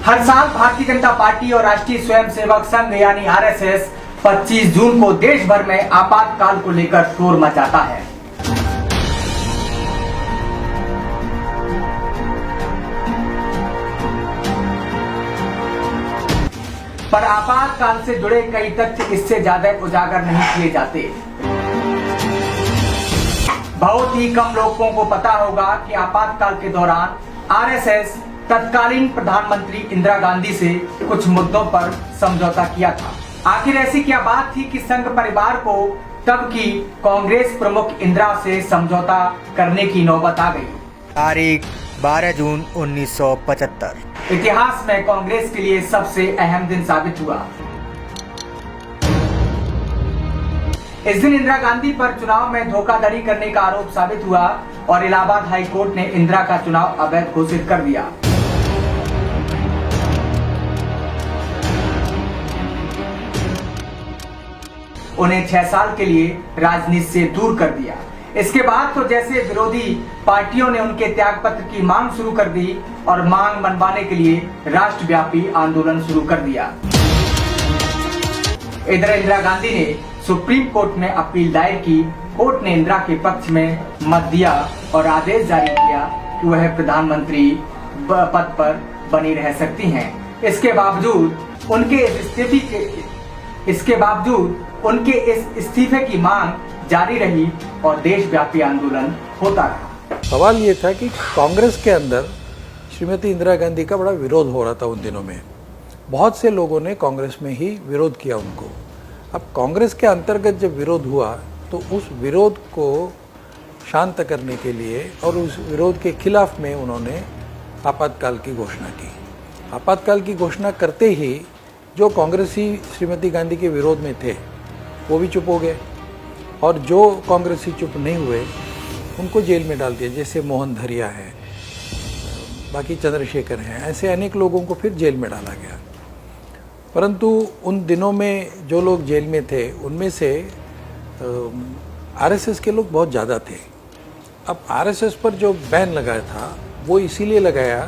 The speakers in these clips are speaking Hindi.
हर साल भारतीय जनता पार्टी और राष्ट्रीय स्वयंसेवक संघ यानी आरएसएस 25 जून को देश भर में आपातकाल को लेकर शोर मचाता है। पर आपातकाल से जुड़े कई तथ्य इससे ज्यादा उजागर नहीं किए जाते। बहुत ही कम लोगों को पता होगा कि आपातकाल के दौरान आरएसएस तत्कालीन प्रधानमंत्री इंदिरा गांधी से कुछ मुद्दों पर समझौता किया था। आखिर ऐसी क्या बात थी कि संघ परिवार को तब की कांग्रेस प्रमुख इंदिरा से समझौता करने की नौबत आ गई। तारीख 12 जून 1975 इतिहास में कांग्रेस के लिए सबसे अहम दिन साबित हुआ। इस दिन इंदिरा गांधी पर चुनाव में धोखाधड़ी करने का आरोप साबित हुआ और इलाहाबाद हाई कोर्ट ने इंदिरा का चुनाव अवैध घोषित कर दिया। उन्हें 6 साल के लिए राजनीति से दूर कर दिया। इसके बाद तो जैसे विरोधी पार्टियों ने उनके त्यागपत्र की मांग शुरू कर दी और मांग मनवाने के लिए राष्ट्रव्यापी आंदोलन शुरू कर दिया। इधर इंदिरा गांधी ने सुप्रीम कोर्ट में अपील दायर की। कोर्ट ने इंदिरा के पक्ष में मत दिया और आदेश जारी किया कि वह प्रधानमंत्री पद पर बनी रह सकती हैं। इसके बावजूद उनके इस इस्तीफे की मांग जारी रही और देशव्यापी आंदोलन होता रहा। सवाल ये था कि कांग्रेस के अंदर श्रीमती इंदिरा गांधी का बड़ा विरोध हो रहा था उन दिनों में। बहुत से लोगों ने कांग्रेस में ही विरोध किया उनको। अब कांग्रेस के अंतर्गत जब विरोध हुआ तो उस विरोध को शांत करने के लिए और उस विरोध के खिलाफ में उन्होंने आपातकाल की घोषणा की। आपातकाल की घोषणा करते ही जो कांग्रेसी श्रीमती गांधी के विरोध में थे वो भी चुप हो गए और जो कांग्रेसी चुप नहीं हुए उनको जेल में डाल दिया। जैसे मोहन धरिया है, बाकी चंद्रशेखर हैं, ऐसे अनेक लोगों को फिर जेल में डाला गया। परंतु उन दिनों में जो लोग जेल में थे उनमें से आरएसएस के लोग बहुत ज़्यादा थे। अब आरएसएस पर जो बैन लगाया था वो इसीलिए लगाया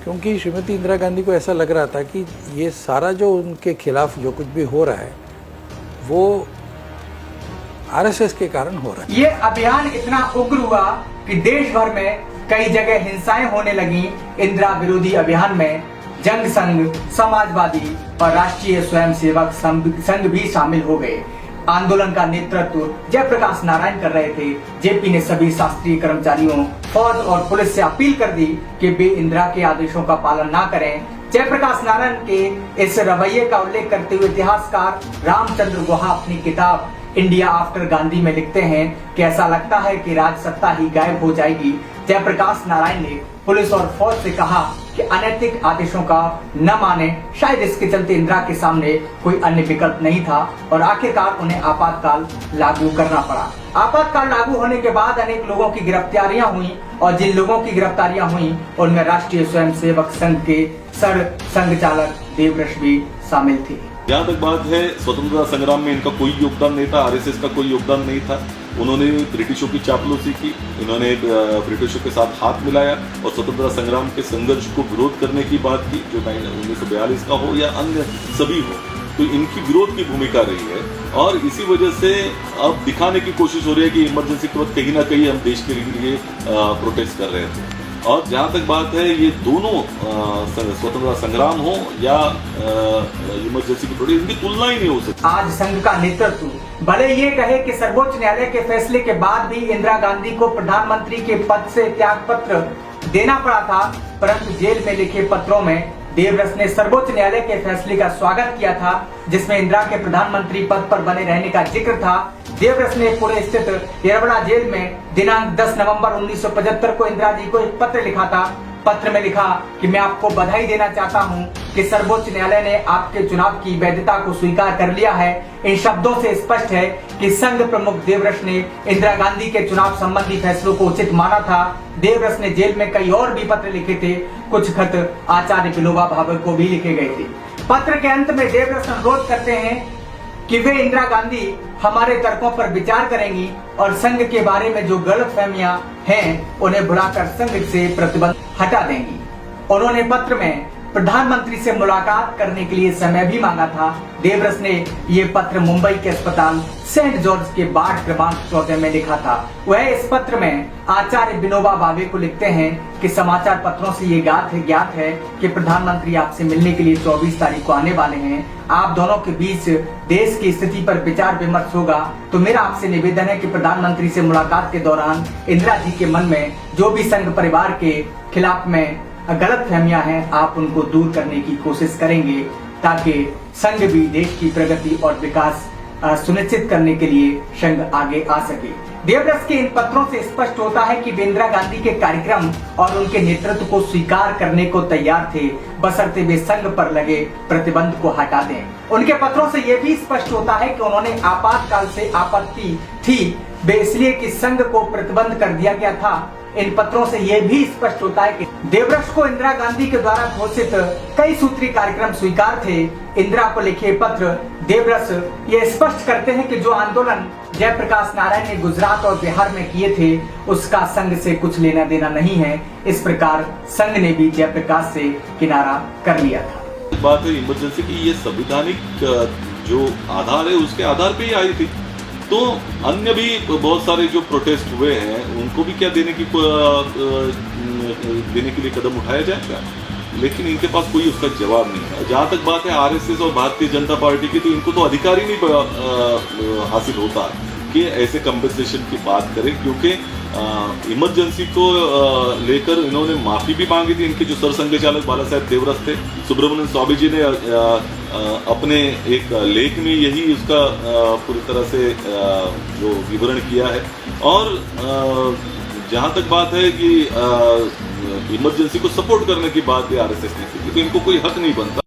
क्योंकि श्रीमती इंदिरा गांधी को ऐसा लग रहा था कि ये सारा जो उनके खिलाफ जो कुछ भी हो रहा है वो आरएसएस के कारण हो रहा है। ये अभियान इतना उग्र हुआ कि देश भर में कई जगह हिंसाएं होने लगी। इंदिरा विरोधी अभियान में जंग संघ, समाजवादी और राष्ट्रीय स्वयंसेवक संघ भी शामिल हो गए। आंदोलन का नेतृत्व जयप्रकाश नारायण कर रहे थे। जेपी ने सभी शासकीय कर्मचारियों, फौज और पुलिस से अपील कर दी कि वे इंदिरा के आदेशों का पालन ना करें। जयप्रकाश नारायण के इस रवैये का उल्लेख करते हुए इतिहासकार रामचंद्र गुहा अपनी किताब इंडिया आफ्टर गांधी में लिखते हैं कि ऐसा लगता है कि राजसत्ता ही गायब हो जाएगी। जयप्रकाश नारायण ने पुलिस और फौज से कहा कि अनैतिक आदेशों का न माने। शायद इसके चलते इंदिरा के सामने कोई अन्य विकल्प नहीं था और आखिरकार उन्हें आपातकाल लागू करना पड़ा। आपातकाल लागू होने के बाद अनेक लोगों की गिरफ्तारियां हुई और जिन लोगों की गिरफ्तारियां हुई उनमें राष्ट्रीय स्वयंसेवक संघ के संघ चालक देवव्रत भी शामिल थे। जहाँ तक बात है स्वतंत्रता संग्राम में इनका कोई योगदान नहीं था, आरएसएस का कोई योगदान नहीं था। उन्होंने ब्रिटिशों की चापलूसी की, इन्होंने ब्रिटिशों के साथ हाथ मिलाया और स्वतंत्रता संग्राम के संघर्ष को विरोध करने की बात की, जो 1942 का हो या अन्य सभी हो, तो इनकी विरोध की भूमिका रही है। और इसी वजह से अब दिखाने की कोशिश हो रही है कि इमरजेंसी के वक्त कहीं ना कहीं हम देश के लिए प्रोटेस्ट कर रहे थे। और जहाँ तक बात है ये दोनों स्वतंत्रता संग्राम हो या इमरजेंसी की प्रोटेस्ट, इनकी तुलना ही नहीं हो सकती। आज संघ का नेतृत्व भले ये कहे कि सर्वोच्च न्यायालय के फैसले के बाद भी इंदिरा गांधी को प्रधानमंत्री के पद से त्यागपत्र देना पड़ा था, परंतु जेल में लिखे पत्रों में देवव्रत ने सर्वोच्च न्यायालय के फैसले का स्वागत किया था जिसमें इंदिरा के प्रधानमंत्री पद पर बने रहने का जिक्र था। देवव्रत ने पुणे स्थित येरवड़ा जेल में दिनांक 10 नवंबर 1975 को इंदिरा जी को एक पत्र लिखा था। पत्र में लिखा कि मैं आपको बधाई देना चाहता हूं कि सर्वोच्च न्यायालय ने आपके चुनाव की वैधता को स्वीकार कर लिया है। इन शब्दों से स्पष्ट है कि संघ प्रमुख देवव्रत ने इंदिरा गांधी के चुनाव संबंधी फैसलों को उचित माना था। देवव्रत ने जेल में कई और भी पत्र लिखे थे, कुछ खत आचार्य विनोबा भावे को भी लिखे गए थे। पत्र के अंत में देवव्रत अनुरोध करते हैं कि वे इंदिरा गांधी हमारे तर्कों पर विचार करेंगी और संघ के बारे में जो गलतफहमियां हैं उन्हें भुलाकर संघ से प्रतिबंध हटा देंगी। उन्होंने पत्र में प्रधानमंत्री से मुलाकात करने के लिए समय भी मांगा था। देवरस ने ये पत्र मुंबई के अस्पताल सेंट जॉर्ज के वार्ड क्रमांक 14 में लिखा था। वह इस पत्र में आचार्य विनोबा भावे को लिखते हैं कि समाचार पत्रों से ये ज्ञात है कि प्रधानमंत्री आपसे मिलने के लिए 24 तारीख को आने वाले हैं। आप दोनों के बीच देश की स्थिति पर विचार विमर्श होगा, तो मेरा आपसे निवेदन है कि प्रधानमंत्री से मुलाकात के दौरान इंदिरा जी के मन में जो भी संघ परिवार के खिलाफ में गलत फहमियां हैं, आप उनको दूर करने की कोशिश करेंगे, ताकि संघ भी देश की प्रगति और विकास सुनिश्चित करने के लिए संघ आगे आ सके। देवरस के इन पत्रों से स्पष्ट होता है कि वे इंदिरा गांधी के कार्यक्रम और उनके नेतृत्व को स्वीकार करने को तैयार थे, बशर्ते वे संघ पर लगे प्रतिबंध को हटा दें। उनके पत्रों से यह भी स्पष्ट होता है कि उन्होंने आपातकाल से आपत्ति थी, वे इसलिए कि संघ को प्रतिबंध कर दिया गया था। इन पत्रों से यह भी स्पष्ट होता है कि देवरस को इंदिरा गांधी के द्वारा घोषित कई सूत्री कार्यक्रम स्वीकार थे। इंदिरा को लिखे पत्र देवरस ये स्पष्ट करते हैं कि जो आंदोलन जयप्रकाश नारायण ने गुजरात और बिहार में किए थे, उसका संघ से कुछ लेना देना नहीं है। इस प्रकार संघ ने भी जयप्रकाश से किनारा कर लिया था। बात है इमरजेंसी की, ये संविधानिक जो आधार है उसके आधार पे ही आई थी। तो अन्य भी बहुत सारे जो प्रोटेस्ट हुए हैं उनको भी क्या देने के लिए कदम उठाया जाएगा, लेकिन इनके पास कोई उसका जवाब नहीं है। जहाँ तक बात है आरएसएस और भारतीय जनता पार्टी की, तो इनको तो अधिकार ही नहीं हासिल होता कि ऐसे कंपनसेशन की बात करें, क्योंकि इमरजेंसी को लेकर इन्होंने माफी भी मांगी थी। इनके जो सरसंघचालक बाला साहेब देवरस थे, सुब्रमण्यम स्वामी जी ने अपने एक लेख में यही उसका पूरी तरह से जो विवरण किया है। और जहाँ तक बात है कि इमरजेंसी को सपोर्ट करने की बात है आरएसएस ने की, तो इनको कोई हक नहीं बनता।